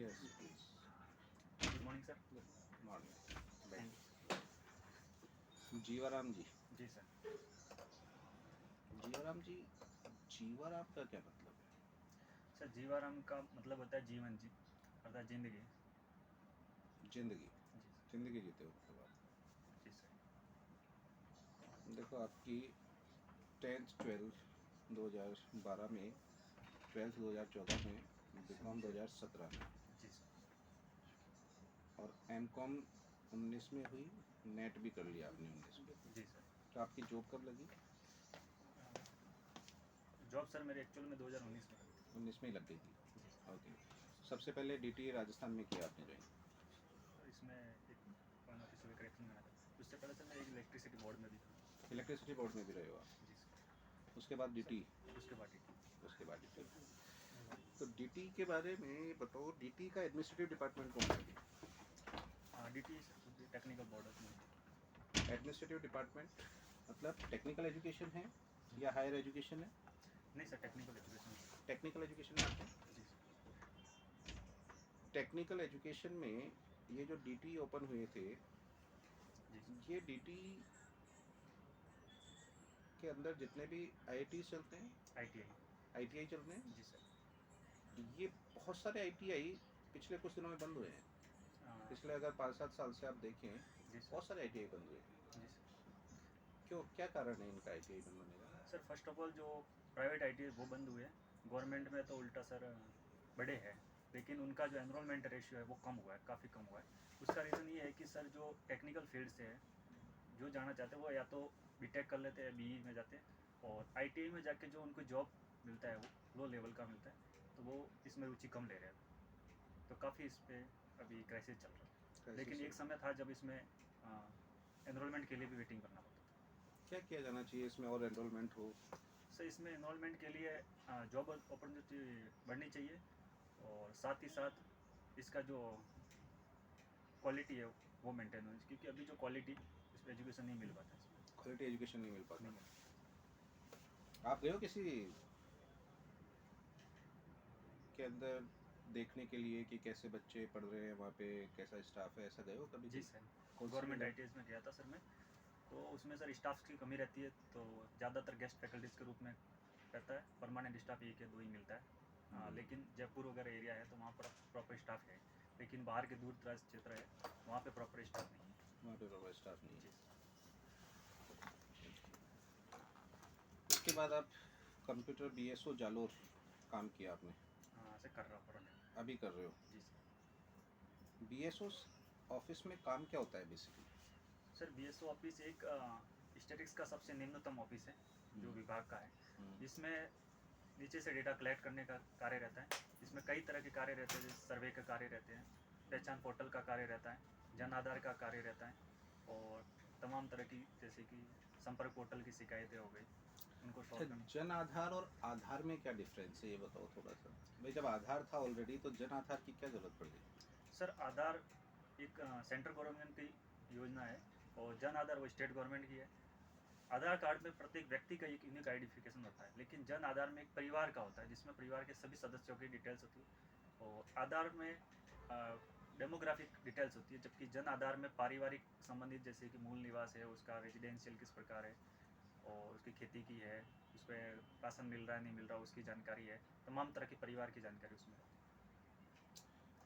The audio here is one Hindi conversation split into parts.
Yes, please. Good morning sir. Good morning. Thank Jivaram ji, जी सर। जीवाराम जी, जीवाराम का क्या मतलब है? सर जीवाराम का मतलब होता है जीवन जी अर्थात जिंदगी। जिंदगी, जी सर। जिंदगी जीते हो मतलब आप। जी सर। देखो आपकी 10th 12 2012 में, 12th 2014 में, बीकॉम 2017 में जी सर। और एमकॉम 19 में हुई। नेट भी कर लिया आपने 19 में। जी सर। तो आपकी जॉब कब लगी? जॉब सर मेरे एक्चुअल में 2019 में लगी 19 में ही लग गई थी। थी। जी सर। ओके। सबसे पहले डीटी राजस्थान में किया आपने ज्वाइन? सर इसमें एक पॉइंट ऑफ व्यू करेक्शन करना था। उससे पहले सर मैं एक इलेक्ट्रिसिटी बोर्ड में भी था। इलेक्ट्रिसिटी बोर्ड में भी रहे हो आप? जी सर। उसके बाद डीटी? उसके बाद उसके बाद डीटी। तो डीटी के बारे में बताओ, डीटी का एडमिनिस्ट्रेटिव डिपार्टमेंट कौन है? D T sir technical board of. Administrative department मतलब टेक्निकल एजुकेशन है या हायर एजुकेशन है? नहीं sir, technical education. Technical education में आते हैं। जी सर। टेक्निकल एजुकेशन में ये जो डीटी ओपन हुए थे, जी सर। ये डीटी के अंदर जितने भी आईआईटी चलते हैं, ITI। आईटीआई चल रहे हैं, जी सर। ये बहुत सारे आईटीआई पिछले कुछ दिनों में बंद हुए हैं। पिछले अगर 5-7 साल से आप देखें, जी सर। बहुत सारे आईटीआई बंद हुए हैं। जी सर। क्यों, क्या कारण है इनका आईटीआई बंद होने का? सर फर्स्ट ऑफ ऑल जो प्राइवेट आई वो बंद हुए। गवर्नमेंट में तो उल्टा सर बड़े हैं, लेकिन उनका जो एनरोलमेंट रेशियो है वो कम हुआ है, काफ़ी कम हुआ है। उसका रीज़न ये है कि सर जो टेक्निकल फील्ड से है, जो जाना चाहते हैं वो या तो बीटेक कर लेते हैं, बीई में जाते हैं, और आईटीआई में जाके जो उनको जॉब मिलता है वो लो लेवल का मिलता है, तो वो इसमें रुचि कम ले रहे हैं। तो काफ़ी इस पर अभी क्राइसिस चल रहा है। लेकिन एक समय था जब इसमें एनरोलमेंट के लिए भी वेटिंग करना पड़ता था। क्या किया जाना चाहिए इसमें और एनरोलमेंट हो? सर इसमें एनरोलमेंट के लिए जॉब अपॉर्चुनिटी बढ़नी चाहिए, और साथ ही साथ इसका जो क्वालिटी है वो मेंटेन होनी चाहिए, क्योंकि अभी जो क्वालिटी इस पर एजुकेशन नहीं मिल पाता है इसमें। क्वालिटी एजुकेशन नहीं मिल पाता। नहीं मिल आप गए हो किसी के अंदर देखने के लिए कि कैसे बच्चे पढ़ रहे हैं, वहाँ पे कैसा स्टाफ है, ऐसा गए हो कभी? जी कोई सर। कौन सी गवर्नमेंट जगह? ITS में गया था सर मैं, तो उसमें सर स्टाफ की कमी रहती है, तो ज़्यादातर गेस्ट फैकल्टीज़ के रूप में रहता है। परमानेंट स्टाफ एक या दो ही मिलता है। लेकिन जयपुर वगैरह एरिया है तो वहाँ पर प्रॉपर स्टाफ है, लेकिन बाहर के दूर दराज क्षेत्र है वहाँ पे प्रॉपर स्टाफ नहीं है। वहाँ पे प्रॉपर स्टाफ नहीं जी है। सर। उसके बाद आप कंप्यूटर बीएसओ जालोर काम किया आपने? हाँ सर, कर रहा हूँ फ्रंट एंड। अभी कर रहे हो? जी सर। बीएसओ ऑफिस में काम क्या होता है बेसिकली? सर BSO ऑफिस एक स्टैटिक्स का सबसे निम्नतम ऑफिस है जो विभाग का है। जिसमें नीचे से डेटा कलेक्ट करने का कार्य रहता है। इसमें कई तरह के कार्य रहते हैं, जैसे सर्वे का कार्य रहते हैं, पहचान पोर्टल का कार्य रहता है, जन आधार का कार्य रहता है, और तमाम तरह की जैसे कि संपर्क पोर्टल की शिकायतें हो गई, उनको अच्छा, सॉल्व करना। जन आधार और आधार में क्या डिफरेंस है, ये बताओ थोड़ा सा। भाई जब आधार था ऑलरेडी तो जन आधार की क्या जरूरत पड़ गई? सर आधार एक सेंट्रल गवर्नमेंट की योजना है, और जन आधार वो स्टेट गवर्नमेंट की है। आधार कार्ड में प्रत्येक व्यक्ति का एक यूनिक आइडेंटिफिकेशन होता है, लेकिन जन आधार में एक परिवार का होता है, जिसमें परिवार के सभी सदस्यों की डिटेल्स होती है। और आधार में डेमोग्राफिक डिटेल्स होती है, जबकि जन आधार में पारिवारिक संबंधित, जैसे कि मूल निवास है, उसका रेजिडेंशियल किस प्रकार है, और उसकी खेती की है, उस पर राशन मिल रहा है नहीं मिल रहा, उसकी जानकारी है, तमाम तरह के परिवार की जानकारी उसमें रहती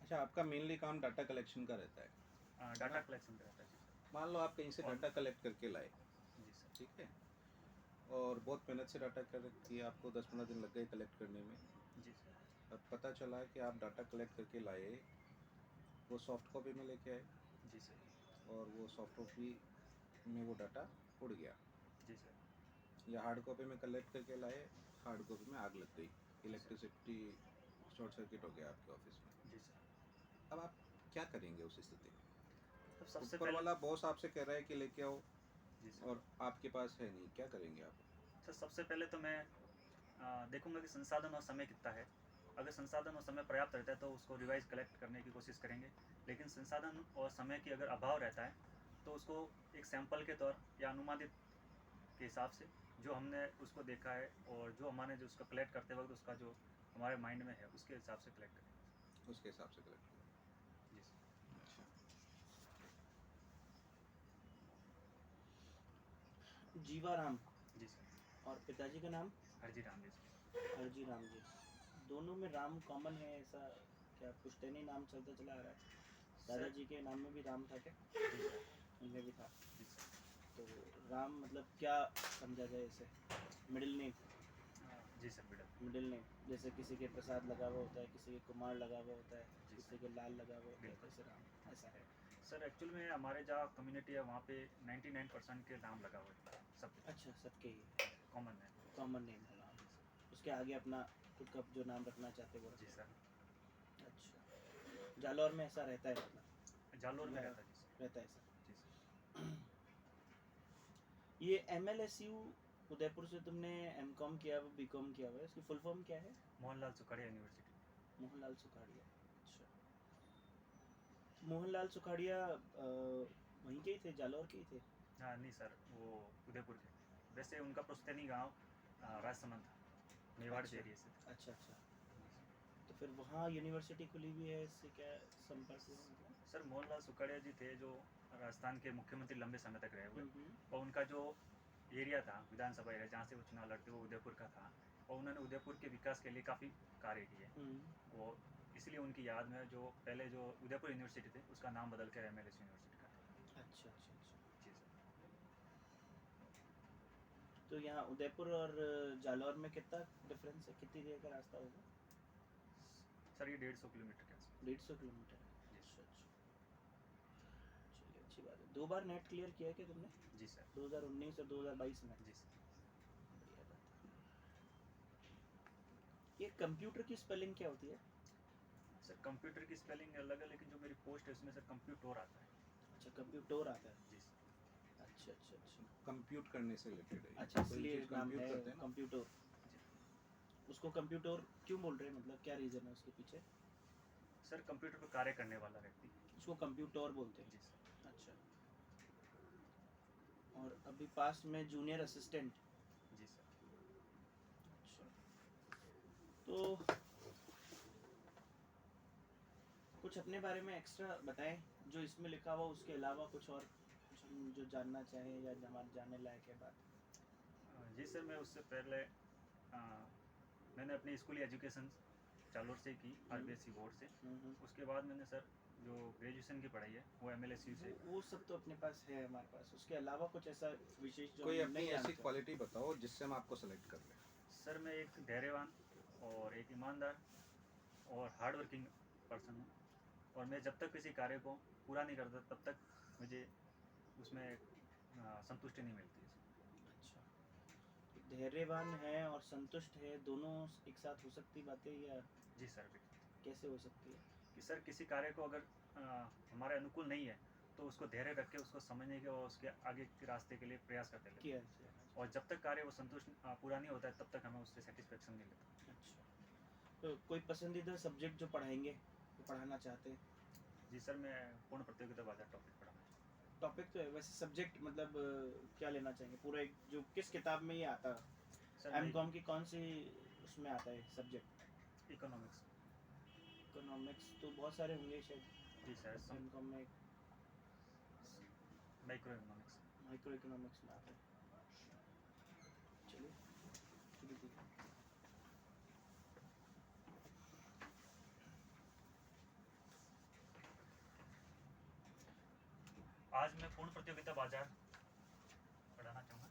अच्छा, आपका मेनली काम डाटा कलेक्शन का रहता है है। है डाटा ना? कलेक्शन का रहता है। जी सर। मान लो आप कहीं से और डाटा कलेक्ट करके लाए, जी सर। ठीक है, और बहुत मेहनत से डाटा कलेक्ट किया, आपको 10-15 दिन लग गए कलेक्ट करने में। जी सर। अब पता चला कि आप डाटा कलेक्ट करके लाए, वो सॉफ्ट कॉपी में लेके आए, जी सर। और वो सॉफ्ट कॉपी में वो डाटा उड़ गया, जी सर। या हार्ड कॉपी में कलेक्ट करके लाए, हार्ड कॉपी में आग लग गई, जी सर। इलेक्ट्रिसिटी शॉर्ट सर्किट हो गया आपके ऑफिस में। जी सर। अब आप क्या करेंगे उस स्थिति में? तो सबसे ऊपर पहले। वाला बॉस आपसे कह रहा है कि लेके आओ, जी सर। और आपके पास है नहीं, क्या करेंगे आप? सर सबसे पहले तो मैं देखूंगा कि संसाधन और समय कितना है। अगर संसाधन और समय पर्याप्त रहता है तो उसको रिवाइज कलेक्ट करने की कोशिश करेंगे, लेकिन संसाधन और समय की अगर अभाव रहता है तो उसको एक सैंपल के तौर या अनुमानित के हिसाब से, जो हमने उसको देखा है और जो हमारे जो उसको कलेक्ट करते वक्त उसका जो हमारे माइंड में है उसके हिसाब से कलेक्ट करेंगे। उसके हिसाब से कलेक्ट किया। जी सर। अच्छा, जीवाराम जी सर। और पिताजी का नाम हरजी राम जी सर। हरजी राम जी। दोनों में राम कॉमन है, ऐसा क्या पुश्तैनी नाम चलता चला आ रहा है? दादाजी के नाम में भी राम था क्या? जी सर। उनमें भी था। जी सर। तो राम मतलब क्या समझा जाए इसे? Middle name? जी सर, मिडल। मिडिल नेम जैसे किसी के प्रसाद लगा हुआ होता है, किसी के कुमार लगा हुआ होता है, जी किसी सर। के लाल लगा हुआ होता है, बिल्कुल। जैसे राम ऐसा है। सर एक्चुअल में हमारे जहाँ कम्युनिटी है वहाँ पे 99% के नाम लगा हुआ है सब अच्छा, सबके ही कॉमन है। कॉमन नेम है राम। उसके आगे अपना खुद का जो नाम रखना चाहते हैं वो जी रखते सर। हैं। अच्छा, जालौर में ऐसा रहता है मतलब? जालोर में या रहता है। जी सर। रहता है ऐसा? जी सर। ये MLSU उदयपुर से तुमने M.Com किया हुआ, B.Com किया हुआ है, इसकी फुल फॉर्म क्या है? मोहनलाल सुखाड़िया यूनिवर्सिटी। मोहनलाल सुखाड़िया। अच्छा, मोहनलाल सुखाड़िया वहीं के ही थे, जालौर के ही थे? हाँ नहीं सर, वो उदयपुर के। वैसे उनका पुश्तैनी गांव राजसमंद था, मेवाड़ के अच्छा एरिया से था। अच्छा अच्छा। तो फिर वहाँ यूनिवर्सिटी खुली हुई है, इससे क्या संपर्क हुआ मतलब? सर मोहनलाल सुखाड़िया जी थे जो राजस्थान के मुख्यमंत्री लंबे समय तक रहे हुए, हम्म। और उनका जो एरिया था, विधानसभा एरिया जहाँ से वो चुनाव लड़ते वो उदयपुर का था, और उन्होंने उदयपुर के विकास के लिए काफ़ी कार्य किए। वो इसलिए उनकी याद में जो पहले जो उदयपुर यूनिवर्सिटी थी उसका नाम बदल कर MLS यूनिवर्सिटी कर दिया। अच्छा अच्छा अच्छा। जी सर। तो यहाँ उदयपुर और जालौर में कितना डिफरेंस है, कितनी देर का रास्ता होगा? सर ये 150 किलोमीटर के आसपास। 150 किलोमीटर है? जी अच्छा अच्छा, चलिए अच्छी बात है। 2 बार नेट क्लियर किया है क्या तुमने? जी सर। 2019 और 2022 में? जी सर। बढ़िया बात है। ये कंप्यूटर की स्पेलिंग क्या होती है? सर कंप्यूटर की स्पेलिंग अलग है, लेकिन जो मेरी पोस्ट है उसमें सर कंप्यूटर आता है। अच्छा, कंप्यूटर आता है। जी सर। अच्छा अच्छा अच्छा। कंप्यूट करने से रिलेटेड है। अच्छा, कोई इसलिए चीज़ नाम कंप्यूट है करते हैं ना। कंप्यूटर। जी उसको कंप्यूटर क्यों बोल रहे हैं, मतलब क्या रीज़न है उसके पीछे? सर, कंप्यूटर पर कार्य करने वाला व्यक्ति। उसको कंप्यूटर बोलते हैं? जी सर। अच्छा। और अभी पास में जूनियर असिस्टेंट। जी सर। अच्छा, तो कुछ अपने बारे में एक्स्ट्रा बताएं जो इसमें लिखा हुआ, उसके अलावा कुछ और कुछ हम जो जानना चाहें या हमारे जानने लायक है बात। जी सर, मैं उससे पहले मैंने अपनी स्कूली एजुकेशन जालोर से की, RBSC बोर्ड से। उसके बाद मैंने सर जो ग्रेजुएशन की पढ़ाई है वो MLSU से। वो सब तो अपने पास है, हमारे पास। उसके अलावा कुछ ऐसा विशेष जो कोई हम अपनी नहीं ऐसी जानते? क्वालिटी बताओ जिससे हम आपको सेलेक्ट कर लें। सर मैं एक धैर्यवान और एक ईमानदार और हार्ड वर्किंग पर्सन हूँ, और मैं जब तक किसी कार्य को पूरा नहीं करता तब तक मुझे उसमें संतुष्टि नहीं मिलती है। अच्छा, तो धैर्यवान है और संतुष्ट है, दोनों एक साथ हो सकती बातें या जी सर, बिल्कुल। कैसे हो सकती है? कि सर किसी कार्य को अगर हमारे अनुकूल नहीं है तो उसको धैर्य रख के उसको समझने के और उसके आगे के रास्ते के लिए प्रयास करते रहते किया हैं, जाना चाहिए। और जब तक कार्य वो संतुष्ट पूरा नहीं होता है तब तक हमें उससे सेटिस्फेक्शन नहीं मिलता। अच्छा, तो कोई पसंदीदा सब्जेक्ट जो पढ़ाएंगे, जो पढ़ाना चाहते हैं? जी सर, मैं पूर्ण प्रतियोगिता बाजार टॉपिक पढ़ाना चाहूँ। टॉपिक तो है, वैसे सब्जेक्ट मतलब क्या लेना चाहेंगे? पूरा एक जो किस किताब में ये आता है? सर मैं M.Com की कौन सी उसमें आता है सब्जेक्ट? इकोनॉमिक्स। इकोनॉमिक्स तो बहुत सारे होंगे शायद। जी सर, M.Com में माइक्रो इकोनॉमिक्स। माइक्रो इकोनॉमिक्स में आता है। चलिए शुरू कीजिए। आज मैं पूर्ण प्रतियोगिता बाजार पढ़ाना चाहूँगा।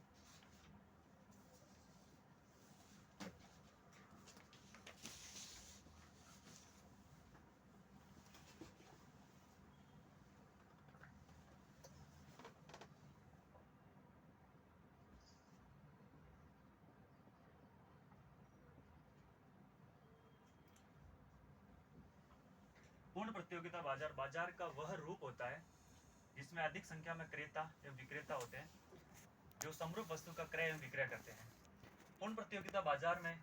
पूर्ण प्रतियोगिता बाजार बाजार का वह रूप होता है जिसमें अधिक संख्या में क्रेता एवं विक्रेता होते हैं जो समरूप वस्तु का क्रय एवं विक्रय करते हैं। पूर्ण प्रतियोगिता बाजार में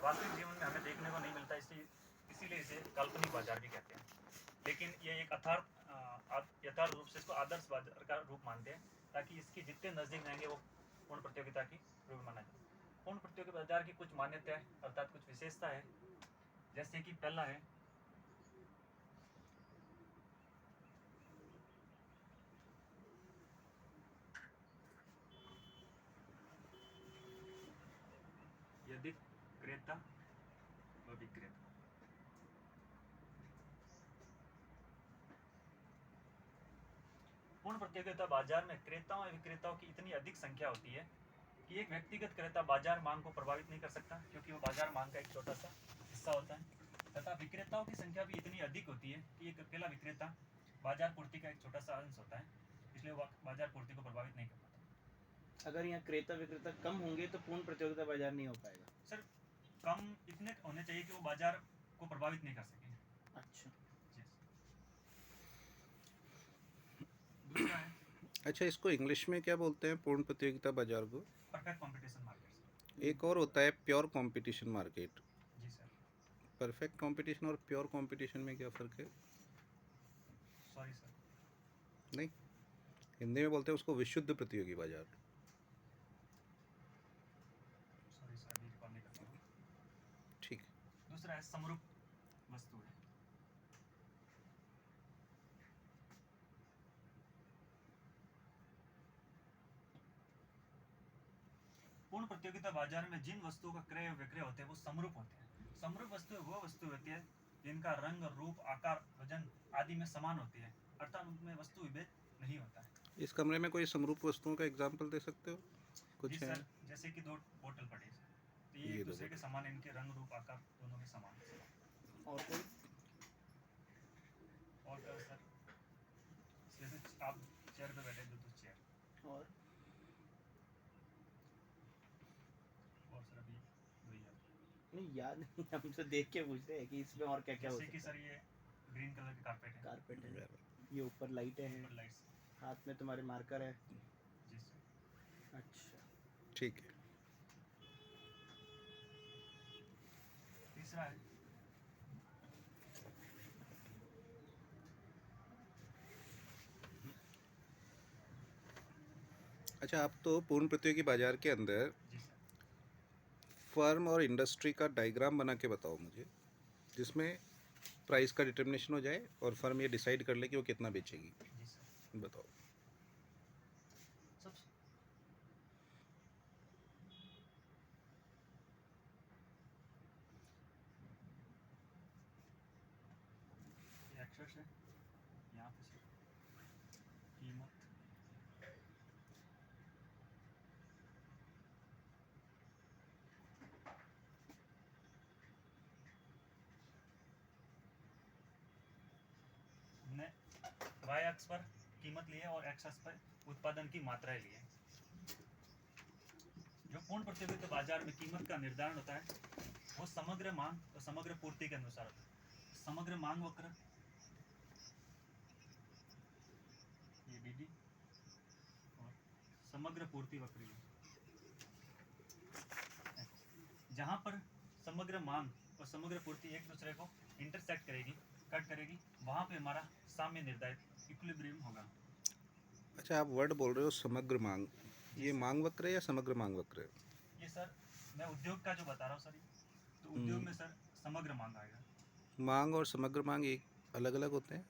वास्तविक जीवन में हमें देखने को नहीं मिलता, इसीलिए इसे काल्पनिक बाजार भी कहते हैं। लेकिन ये एक यथार्थ रूप से इसको आदर्श बाजार का रूप मानते हैं, ताकि इसके जितने नज़दीक रहेंगे वो पूर्ण प्रतियोगिता की रूप माना जाए। पूर्ण प्रतियोगिता बाजार की कुछ मान्यता है, अर्थात कुछ विशेषता है, जैसे कि पहला है अत्यधिक क्रेता व विक्रेता। पूर्ण प्रतियोगिता बाजार में क्रेताओं और विक्रेताओं की इतनी अधिक संख्या होती है कि एक व्यक्तिगत क्रेता बाजार मांग को प्रभावित नहीं कर सकता, क्योंकि वो बाजार मांग का एक छोटा सा हिस्सा होता है, तथा विक्रेताओं की संख्या भी इतनी अधिक होती है कि एक अकेला विक्रेता बाजार पूर्ति का एक छोटा सा अंश होता है, इसलिए वो बाजार पूर्ति को प्रभावित नहीं कर पाता। अगर यहाँ क्रेता विक्रेता कम होंगे तो पूर्ण प्रतियोगिता बाजार नहीं हो पाएगा। सर कम इतने होने चाहिए कि वो बाजार को प्रभावित नहीं कर सके। अच्छा, दूसरा है अच्छा, इसको इंग्लिश में क्या बोलते हैं पूर्ण प्रतियोगिता बाजार को? Perfect competition market. एक और होता है प्योर कंपटीशन मार्केट। जी सर। परफेक्ट कंपटीशन और प्योर कंपटीशन में क्या फ़र्क है? Sorry sir. नहीं, हिंदी में बोलते हैं उसको विशुद्ध प्रतियोगी बाजार। सॉरी सर, अभी रिकॉल नहीं कर पाऊंगा। ठीक। दूसरा है समरूप वस्तु है। पूर्ण प्रतियोगिता बाजार में जिन वस्तुओं का क्रय और विक्रय होते हैं वो समरूप होते हैं। समरूप वस्तुएं वो वस्तु होती है जिनका रंग, रूप, आकार, वजन आदि में समान होती है, अर्थात उनमें वस्तु विभेद नहीं होता है। इस कमरे में कोई समरूप वस्तुओं का एग्जाम्पल दे सकते हो? कुछ जी है? सर, जैसे कि 2 बोतल पड़े हैं, तो ये ये एक दो दूसरे के समान है, इनके रंग, रूप, आकार दोनों में समान है। और कोई? और क्या सर, जैसे आप चेयर पे बैठे, दो चेयर। और सर अभी वही है। नहीं याद नहीं, हम तो देख के पूछ रहे हैं कि इसमें और क्या क्या हो जैसे कि सकता सर ये ग्रीन कलर के कारपेट है, कारपेट है, ये ऊपर लाइटें हैं, ऊपर लाइट्स। हाथ में तुम्हारे मार्कर है। जी सर। अच्छा, ठीक है। तीसरा है अच्छा, आप तो पूर्ण प्रतियोगी बाजार के अंदर जी सर। फर्म और इंडस्ट्री का डायग्राम बना के बताओ मुझे, जिसमें प्राइस का डिटर्मिनेशन हो जाए और फर्म ये डिसाइड कर ले कि वो कितना बेचेगी। जी सर। बताओ। सब ये एक्सेस है, यहाँ पे सर कीमत, हमने y अक्ष पर कीमत ली है और x अक्ष पर उत्पादन की मात्राएं ली है। जो पूर्ण प्रतियोगिता बाजार में कीमत का निर्धारण होता है वो समग्र मांग और समग्र पूर्ति के अनुसार होता है। समग्र मांग वक्र, ये dd, और समग्र पूर्ति वक्र, जहाँ पर समग्र मांग और समग्र पूर्ति एक दूसरे को इंटरसेक्ट करेगी, कट करेगी, वहाँ पे हमारा साम्य निर्धारित इक्विलिब्रियम होगा। अच्छा, आप वर्ड बोल रहे हो समग्र मांग, ये मांग वक्र है या समग्र मांग वक्र है? ये सर मैं उद्योग का जो बता रहा हूँ सर, तो उद्योग में सर समग्र मांग आएगा। मांग और समग्र मांग एक अलग अलग होते हैं?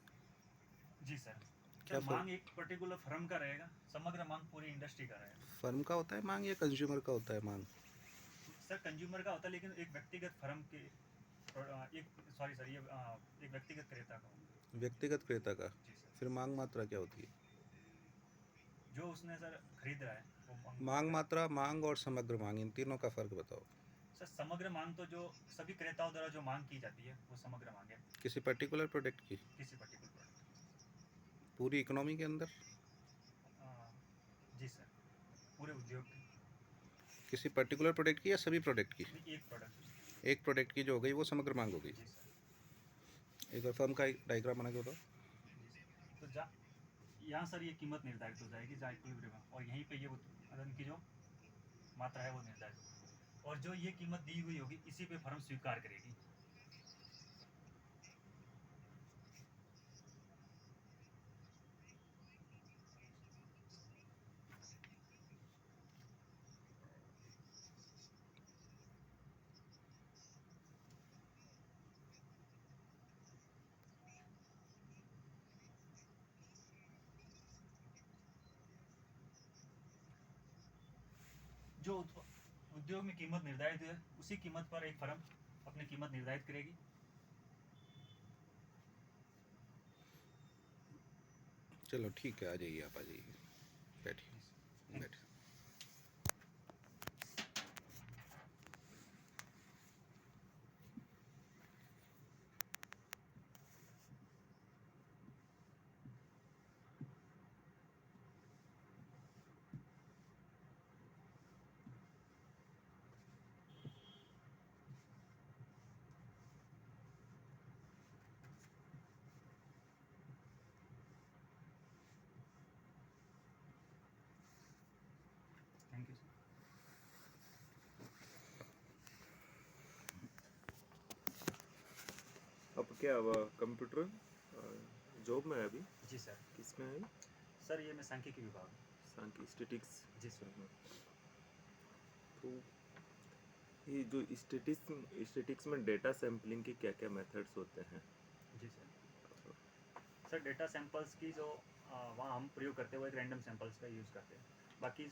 जी सर। क्या सर मांग एक पर्टिकुलर फर्म का रहेगा, समग्र मांग पूरी इंडस्ट्री का रहेगा। फर्म का होता है मांग या कंज्यूमर का होता है मांग? सर कंज्यूमर का होता है, लेकिन एक व्यक्तिगत फर्म के एक सॉरी सर ये एक व्यक्तिगत क्रेता का होगा। व्यक्तिगत क्रेता का। जी सर। फिर मांग मात्रा क्या होती है? जो उसने सर खरीद रहा है वो मांग मात्रा, मांग और समग्र मांग, इन तीनों का फर्क बताओ। सर समग्र मांग तो जो सभी क्रेताओं द्वारा जो मांग की जाती है वो समग्र मांग है, किसी पर्टिकुलर प्रोडक्ट की, किसी पर्टिकुलर प्रोडक्ट। पूरी इकोनॉमी के अंदर, जी सर, पूरे उद्योग की, किसी पर्टिकुलर प्रोडक्ट की या सभी प्रोडक्ट की? एक प्रोडक्ट। एक प्रोडक्ट की जो हो गई वो समग्र मांग हो गई। जी सर। एक बार फर्म का एक डायग्राम बना के बताओ। जी सर। तो यहाँ सर ये कीमत निर्धारित हो जाएगी जहाँ इक्विलिब्रियम, और यहीं पे ये उत्पादन की जो मात्रा है वो निर्धारित होगी, और जो ये कीमत दी हुई होगी इसी पे फर्म स्वीकार करेगी। जो उद्योग में कीमत निर्धारित है, उसी कीमत पर एक फर्म अपनी कीमत निर्धारित करेगी। चलो ठीक है, आ जाइए, आप आ जाइए, बैठिए बैठिए। Thank you sir. अब क्या कंप्यूटर जॉब में है अभी? जी सर। किसमें है? सर ये मैं सांख्यिकी विभाग में। सांख्यिकी स्टैटिक्स। जी सर। तो ये जो स्टैटिक्स में डेटा सैम्पलिंग के क्या क्या मेथड्स होते हैं? जी सर। सर डेटा सैंपल्स की जो वहाँ हम प्रयोग करते हैं वो एक रैंडम सैंपल्स का यूज़ करते हैं। बाकी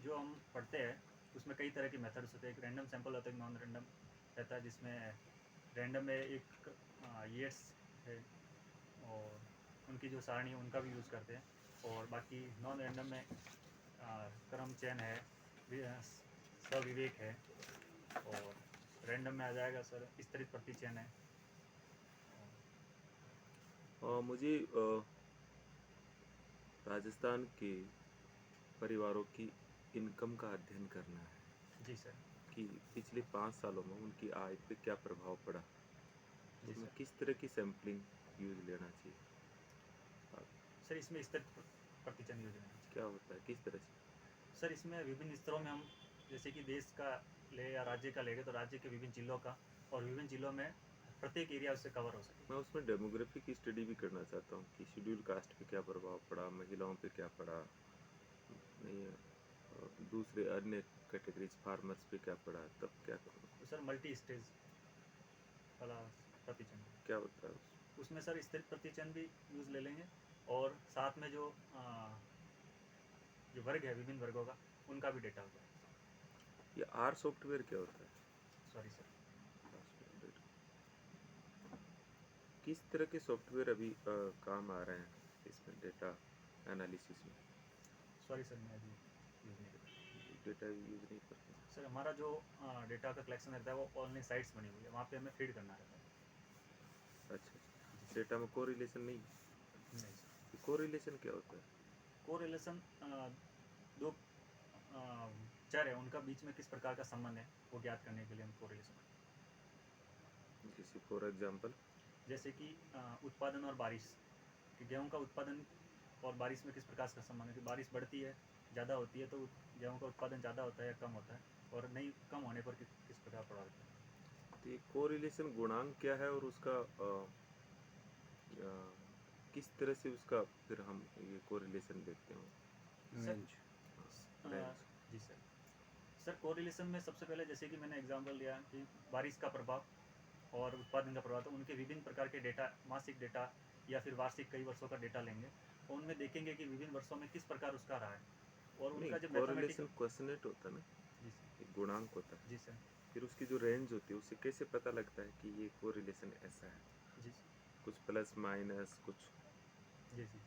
जो हम पढ़ते हैं उसमें कई तरह के मेथड्स होते हैं। एक रैंडम सैंपल होता है, एक नॉन रैंडम रहता है, जिसमें रैंडम में एक ईयर्स है और उनकी जो सारणी है उनका भी यूज़ करते हैं। और बाकी नॉन रैंडम में क्रम चयन है, सविवेक है, और रैंडम में आ जाएगा सर स्तरित प्रतिचयन है। मुझे राजस्थान के परिवारों की इनकम का अध्ययन करना है जी सर। कि पिछले 5 सालों में उनकी आय पे क्या प्रभाव पड़ा। जी तो मैं सर। किस तरह की सैम्पलिंग यूज लेना चाहिए? सर इसमें स्तरित प्रतिचयन योजना है। क्या होता है, किस तरह से? सर इसमें विभिन्न स्तरों में हम जैसे कि देश का ले या राज्य का लेंगे तो राज्य के विभिन्न जिलों का, और विभिन्न जिलों में प्रत्येक एरिया उससे कवर हो सके। मैं उसमें डेमोग्राफी की स्टडी भी करना चाहता हूँ कि शेड्यूल कास्ट पे क्या प्रभाव पड़ा, महिलाओं पे क्या पड़ा, नहीं दूसरे अन्य कैटेगरीज फार्मर्स पे क्या पड़ा, तब क्या करूँ? तो सर मल्टी स्टेज वाला प्रतिचयन क्या होता है? उसमें सर स्तरित प्रतिचयन भी यूज़ ले लेंगे, और साथ में जो वर्ग है विभिन्न वर्गों का उनका भी डेटा होगा। ये आर सॉफ्टवेयर क्या होता है? Sorry sir. किस तरह के सॉफ्टवेयर अभी काम आ रहे हैं इसमें डेटा एनालिसिस में? सॉरी सर मैं अभी यूज़ नहीं करता। डेटा यूज नहीं करते? सर हमारा जो डेटा का कलेक्शन रहता है वो ऑनलाइन साइट्स बनी हुई है, वहाँ पे हमें फीड करना रहता है। अच्छा, डेटा में कोरिलेशन नहीं? नहीं सर। कोरिलेशन क्या होता है? कोरिलेशन दो चर है, उनका बीच में किस प्रकार का संबंध है वो ज्ञात करने के लिए हम कोरिलेशन। जैसे फॉर एग्जांपल? जैसे कि उत्पादन और बारिश, कि गेहूं का उत्पादन और बारिश में किस प्रकार का संबंध है, कि बारिश बढ़ती है, ज़्यादा होती है तो गेहूं का उत्पादन ज़्यादा होता है या कम होता है, और नहीं कम होने पर किस प्रकार प्रभावित होता है। तो ये कोरिलेशन गुणांक क्या है और उसका किस तरह से उसका फिर हम ये कोरिलेशन देखते हैं? रेंज। रेंज। जी सर। सर कोरिलेशन में सबसे पहले जैसे कि मैंने एग्जांपल लिया कि बारिश का प्रभाव और उत्पादन का प्रभाव, तो उनके विभिन्न प्रकार के डेटा, मासिक डेटा या फिर वार्षिक कई वर्षों का डेटा लेंगे और उनमें देखेंगे कि विभिन्न वर्षों में किस प्रकार उसका रहा है, और नहीं, उनका जो कोरिलेशन मैथमेटिकल। क्वेश्चनेट होता है ना, जी सर। एक गुणांक होता है। जी सर। फिर उसकी जो रेंज होती है उससे कैसे पता लगता है कि ये कोरिलेशन ऐसा है? जी सर। कुछ प्लस माइनस, कुछ जी जी।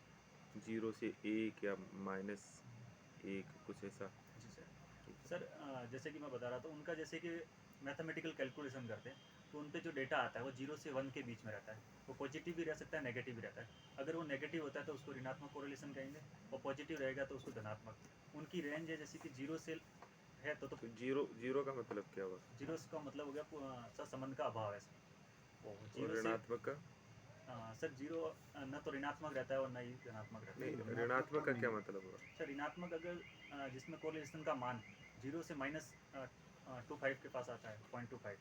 0 से 1 या -1, कुछ ऐसा? जी सर। सर जैसे कि मैं बता रहा था उनका, जैसे कि मैथमेटिकल कैलकुलेशन करते हैं तो उन पे जो डेटा आता है वो 0 से 1 के बीच में रहता है। वो पॉजिटिव भी रह सकता है, नेगेटिव भी रहता है। अगर वो नेगेटिव होता है तो उसको ऋणात्मक कोरिलेशन कहेंगे, और पॉजिटिव रहेगा तो उसको धनात्मक। उनकी रेंज है जैसे कि 0 से है तो तो जीरो जीरो का मतलब क्या हुआ? 0 का मतलब हो गया सहसंबंध का अभाव है सर। और और 0 से ऋणात्मक का? सर 0 न तो ऋणात्मक रहता है और न ही धनात्मक रहता है। नहीं, ऋणात्मक का क्या मतलब हुआ? सर ऋणात्मक अगर जिसमें कोरिलेशन का मान 0 से -25 के पास आता है, 0.25,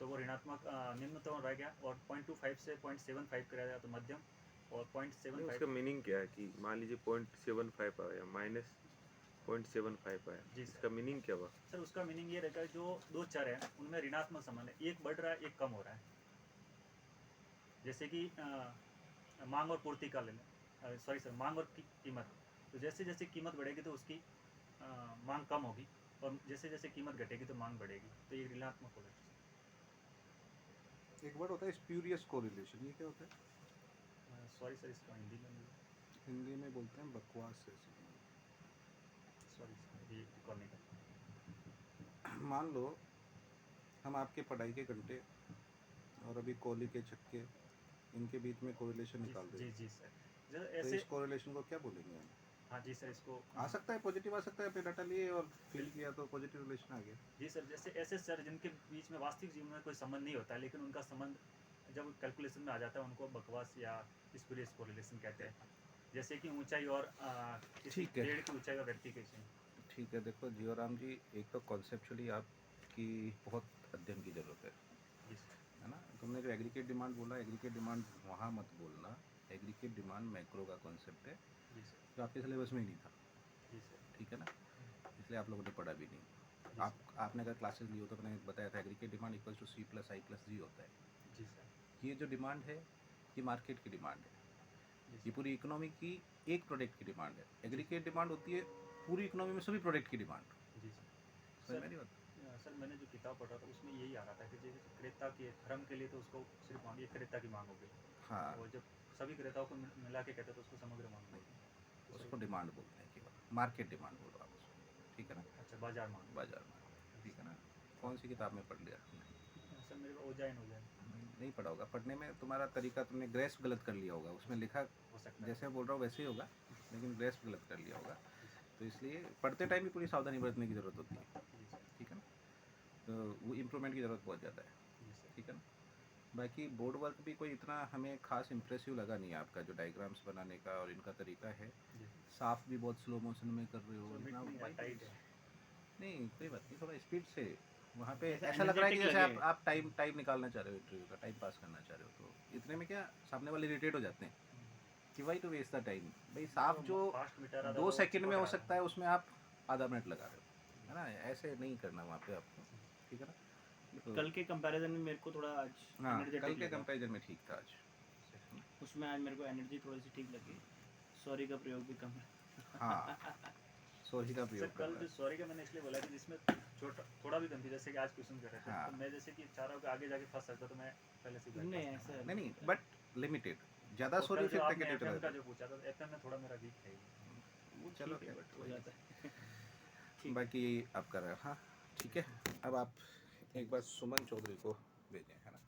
तो वो ऋणात्मक निम्नतम रह गया, और 0.25 से 0.75 का रह गया तो मध्यम, और नहीं, 0.75। उसका मीनिंग क्या है कि मान लीजिए 0.75 आया, -0.75 आया, जी सर। इसका मीनिंग क्या हुआ? सर उसका मीनिंग ये रहेगा जो दो चर हैं उनमें ऋणात्मक संबंध है, एक बढ़ रहा है एक कम हो रहा है। जैसे कि मांग और पूर्ति का ले लें, सॉरी सर, मांग और कीमत। तो जैसे जैसे कीमत बढ़ेगी तो उसकी मांग कम होगी, और जैसे जैसे कीमत घटेगी तो मांग बढ़ेगी, तो ये ऋणात्मक होगा। एक वर्ड होता है स्प्यूरियस कोरिलेशन, ये क्या होता है? सॉरी सर, इसका हिंदी में नहीं, हिंदी में बोलते हैं बकवास से। सॉरी सर, ये रिकॉल नहीं कर पाया। मान लो हम आपके पढ़ाई के घंटे और अभी कोहली के छक्के, इनके बीच में कोरिलेशन निकाल जी दें, जी सर, जैसे तो ऐसे, इस कोरिलेशन को क्या बोलेंगे हम? हाँ जी सर, इसको आ सकता है पॉजिटिव, आ सकता है पे डाटा लिए और फिल किया तो पॉजिटिव रिलेशन आ गया। जी सर, जैसे ऐसे सर जिनके बीच में वास्तविक जीवन में कोई संबंध नहीं होता है, लेकिन उनका संबंध जब कैलकुलेशन में आ जाता है, उनको बकवास या स्पूरियस कोरिलेशन कहते हैं। जैसे कि ऊंचाई और किसी ठीक है। पेड़ की ऊंचाई और व्यक्ति के बीच। ठीक है, देखो जियोराम जी, एक तो कॉन्सेप्चुअली आपकी बहुत अध्ययन की ज़रूरत है जी सर, है ना? तुमने जो एग्रीगेट डिमांड बोला, एग्रीगेट डिमांड वहाँ मत बोलना। एग्रीगेट डिमांड मैक्रो का कॉन्सेप्ट है जी सर, जो आपके सिलेबस में ही नहीं था, जी सर, ठीक है ना? इसलिए आप लोगों ने पढ़ा भी नहीं। जी आपने अगर क्लासेस ली हो तो मैंने बताया था aggregate demand equals to C plus I plus G होता है। जी सर, ये जो डिमांड है ये मार्केट की डिमांड है, जी ये सर, पूरी इकोनॉमी की एक प्रोडक्ट की डिमांड है। एग्रीगेट डिमांड होती है पूरी इकोनॉमी में सभी प्रोडक्ट की डिमांड। जी सर। समझ सर में आ रही बात? सर, मैंने जो किताब पढ़ा था उसमें यही आ रहा था कि जैसे क्रेता के धर्म के लिए तो उसको सिर्फ मांग, ये क्रेता की मांग हो गई, हाँ, और जब सभी क्रेताओं को मिला के कहते हैं तो उसको समग्र मांग बोलते हैं। तो उसको सर, डिमांड बोलते हैं केवल, मार्केट डिमांड बोलो आप उसको, ठीक है ना? अच्छा, बाजार मांग। बाजार में, ठीक है ना? कौन सी किताब में पढ़ लिया तुमने? सर मेरे को ओजाइन हो जाए, नहीं पढ़ा होगा, पढ़ने में तुम्हारा तरीका, तुमने ग्रेस्प गलत कर लिया होगा, उसमें लिखा हो सकता है। जैसे बोल रहा हूँ वैसे ही होगा, लेकिन ग्रेस्प गलत कर लिया होगा। तो इसलिए पढ़ते टाइम भी पूरी सावधानी बरतने की ज़रूरत होती है, जी सर, ठीक है ना? तो वो इम्प्रूवमेंट की ज़रूरत बहुत ज़्यादा है, जी सर, ठीक है ना? बाकी बोर्ड वर्क भी कोई इतना हमें खास इम्प्रेसिव लगा नहीं आपका, जो डायग्राम्स बनाने का और इनका तरीका है। जी। साफ भी बहुत स्लो मोशन में कर रहे हो, सर इतना मीटिंग है, वाइट टाइट है। नहीं, कोई बात नहीं, थोड़ा स्पीड से वहाँ पे ऐसा ऐसा लग रहा है कि energetic जैसे लगे। आप टाइम टाइम निकालना चाह रहे हो, इंटरव्यू का टाइम पास करना चाह रहे हो, तो इतने में क्या सामने वाले इरिटेट हो जाते हैं कि why to waste the time. भाई साफ जो फास्ट मीटर आ रहा 2 था वो सेकंड में चिपक हो रहा सकता था। है उसमें आप आधा मिनट लगा रहे हो, है ना? ऐसे नहीं करना वहाँ पे आपको, ठीक है ना? तो कल के कंपैरिजन में मेरे को थोड़ा आज हाँ, कल एनर्जेटिक के लगा। कंपैरिजन में ठीक था आज। उसमें आज मेरे को एनर्जी थोड़ी सी ठीक लगी। सॉरी का प्रयोग भी कम है। हाँ, सॉरी का सर प्रयोग कल करना जो सॉरी का मैंने इसलिए बोला कि जिसमें छोटा थोड़ा भी कम थी, जैसे कि आज क्वेश्चन कर रहे थे, हाँ। तो मैं जैसे कि चाह रहा हूँ कि आगे जाके फंस सकता, तो मैं पहले से ही नहीं, bypass करना। ऐसा नहीं, बट लिमिटेड, ज़्यादा और सॉरी कल फिर जो आपने नेगेटिव चला एफएम का जाता जो पूछा था, एफएम में थोड़ा मेरा वीक है। है। वो चलो ठीक है, खैर, बट हो जाता है। ठीक है। बाकी आप कर रहे हो, हाँ ठीक है। अब आप एक बार सुमन चौधरी को भेजें, है ना?